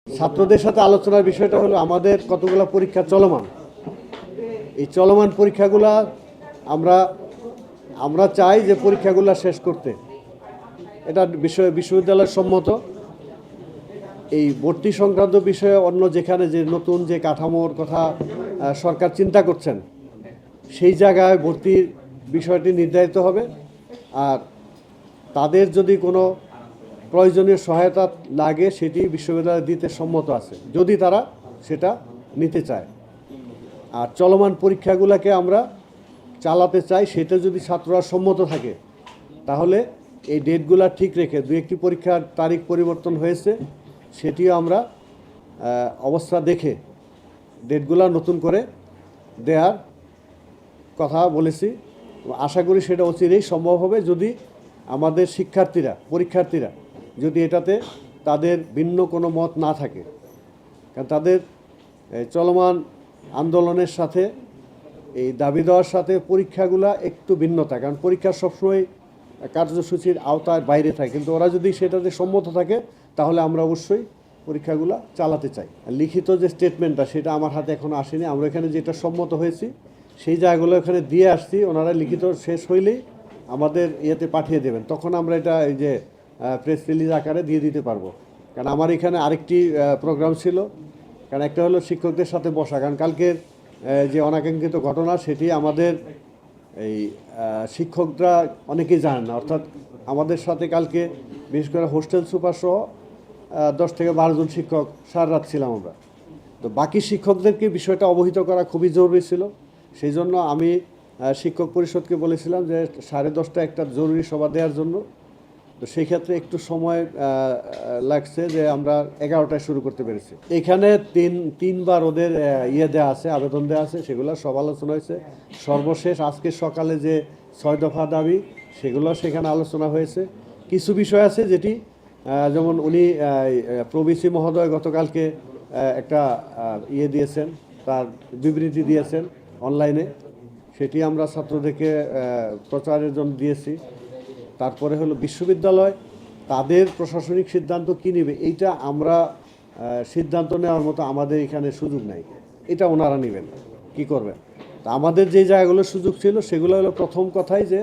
ছাত্রদের সাথে আলোচনার বিষয়টা হলো আমাদের কতগুলো পরীক্ষা চলমান। এই চলমান পরীক্ষাগুলা আমরা আমরা চাই যে পরীক্ষাগুলো শেষ করতে। এটা বিশ্ববিদ্যালয়ের সম্মত। এই ভর্তি সংক্রান্ত বিষয়ে অন্য যেখানে যে নতুন যে কাঠামোর কথা সরকার চিন্তা করছেন, সেই জায়গায় ভর্তির বিষয়টি নির্ধারিত হবে। আর তাদের যদি কোনো প্রয়োজনীয় সহায়তা লাগে সেটি বিশ্ববিদ্যালয় দিতে সম্মত আছে, যদি তারা সেটা নিতে চায়। আর চলমান পরীক্ষাগুলোকে আমরা চালাতে চাই, সেটা যদি ছাত্ররা সম্মত থাকে তাহলে এই ডেটগুলো ঠিক রেখে দু একটি পরীক্ষার তারিখ পরিবর্তন হয়েছে, সেটিও আমরা অবস্থা দেখে ডেটগুলো নতুন করে দেওয়ার কথা বলেছি। আশা করি সেটা অচিরেই সম্ভব হবে, যদি আমাদের পরীক্ষার্থীরা যদি এটাতে তাদের ভিন্ন কোনো মত না থাকে। কারণ তাদের চলমান আন্দোলনের সাথে এই দাবি দেওয়ার সাথে পরীক্ষাগুলো একটু ভিন্নতা, কারণ পরীক্ষা সবসময় কার্যসূচির আওতায় বাইরে থাকে, কিন্তু ওরা যদি সেটাতে সম্মত থাকে তাহলে আমরা অবশ্যই পরীক্ষাগুলো চালাতে চাই। লিখিত যে স্টেটমেন্টটা সেটা আমার হাতে এখনও আসেনি। আমরা এখানে যেটা সম্মত হয়েছি সেই জায়গাগুলো এখানে দিয়ে আসছি, ওনারা লিখিত শেষ হইলেই আমাদের ইয়েতে পাঠিয়ে দেবেন, তখন আমরা এটা এই যে প্রেস রিলিজ আকারে দিয়ে দিতে পারবো। কারণ আমার এখানে আরেকটি প্রোগ্রাম ছিল, কারণ একটা হলো শিক্ষকদের সাথে বসা, কারণ কালকের যে অনাকাঙ্ক্ষিত ঘটনা সেটি আমাদের এই শিক্ষকরা অনেকেই জানেন না। অর্থাৎ আমাদের সাথে কালকে বিশেষ করে হোস্টেল সুপার সহ 10 থেকে 12 জন শিক্ষক সারা রাত ছিলাম আমরা। তো বাকি শিক্ষকদেরকে বিষয়টা অবহিত করা খুবই জরুরি ছিল। সেই জন্য আমি শিক্ষক পরিষদকে বলেছিলাম যে 10:30 একটা জরুরি সভা দেওয়ার জন্য। তো সেই ক্ষেত্রে একটু সময় লাগছে, যে আমরা 11টায় শুরু করতে পেরেছি। এখানে তিনবার ওদের দেওয়া আছে, আবেদন দেওয়া আছে, সেগুলো সব আলোচনা হয়েছে। সর্বশেষ আজকে সকালে যে 6 দফা দাবি, সেগুলো সেখানে আলোচনা হয়েছে। কিছু বিষয় আছে যেটি যেমন উনি প্রবিসি মহোদয় গতকালকে একটা দিয়েছেন, তার বিবৃতি দিয়েছেন অনলাইনে, সেটি আমরা ছাত্রদেরকে প্রচারের জন্য দিয়েছি। তারপরে হলো বিশ্ববিদ্যালয় তাদের প্রশাসনিক সিদ্ধান্ত কী নেবে, এইটা আমরা সিদ্ধান্ত নেওয়ার মতো আমাদের এখানে সুযোগ নাই, এটা ওনারা নেবেন কি করবেন। তা আমাদের যে জায়গাগুলো সুযোগ ছিল সেগুলো হলো, প্রথম কথাই যে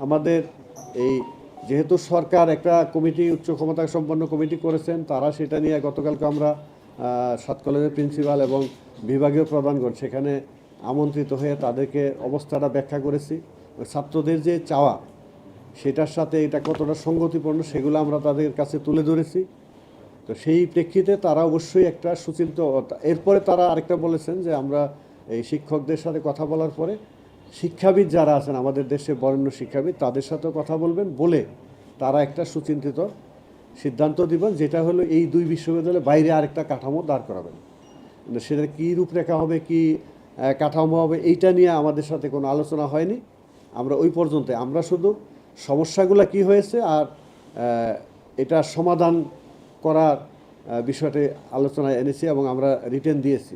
আমাদের এই যেহেতু সরকার একটা কমিটি, উচ্চ ক্ষমতা সম্পন্ন কমিটি করেছেন, তারা সেটা নিয়ে গতকালকে আমরা 7 কলেজের প্রিন্সিপাল এবং বিভাগীয় প্রধানগণ সেখানে আমন্ত্রিত হয়ে তাদেরকে অবস্থাটা ব্যাখ্যা করেছি। ছাত্রদের যে চাওয়া সেটার সাথে এটা কতটা সঙ্গতিপূর্ণ সেগুলো আমরা তাদের কাছে তুলে ধরেছি। তো সেই প্রেক্ষিতে তারা অবশ্যই একটা সুচিন্ত, এরপরে তারা আরেকটা বলেছেন যে আমরা এই শিক্ষকদের সাথে কথা বলার পরে শিক্ষাবিদ যারা আছেন আমাদের দেশে বরেণ্য শিক্ষাবিদ, তাদের সাথেও কথা বলবেন, বলে তারা একটা সুচিন্তিত সিদ্ধান্ত দিবেন, যেটা হলো এই 2 বিশ্ববিদ্যালয়ের বাইরে আরেকটা কাঠামো দাঁড় করাবেন। সেটা কী রূপরেখা হবে, কি কাঠামো হবে, এইটা নিয়ে আমাদের সাথে কোনো আলোচনা হয়নি। আমরা ওই পর্যন্ত আমরা শুধু সমস্যাগুলো কি হয়েছে আর এটা সমাধান করার বিষয়টি আলোচনায় এনেছি এবং আমরা রিটেন দিয়েছি।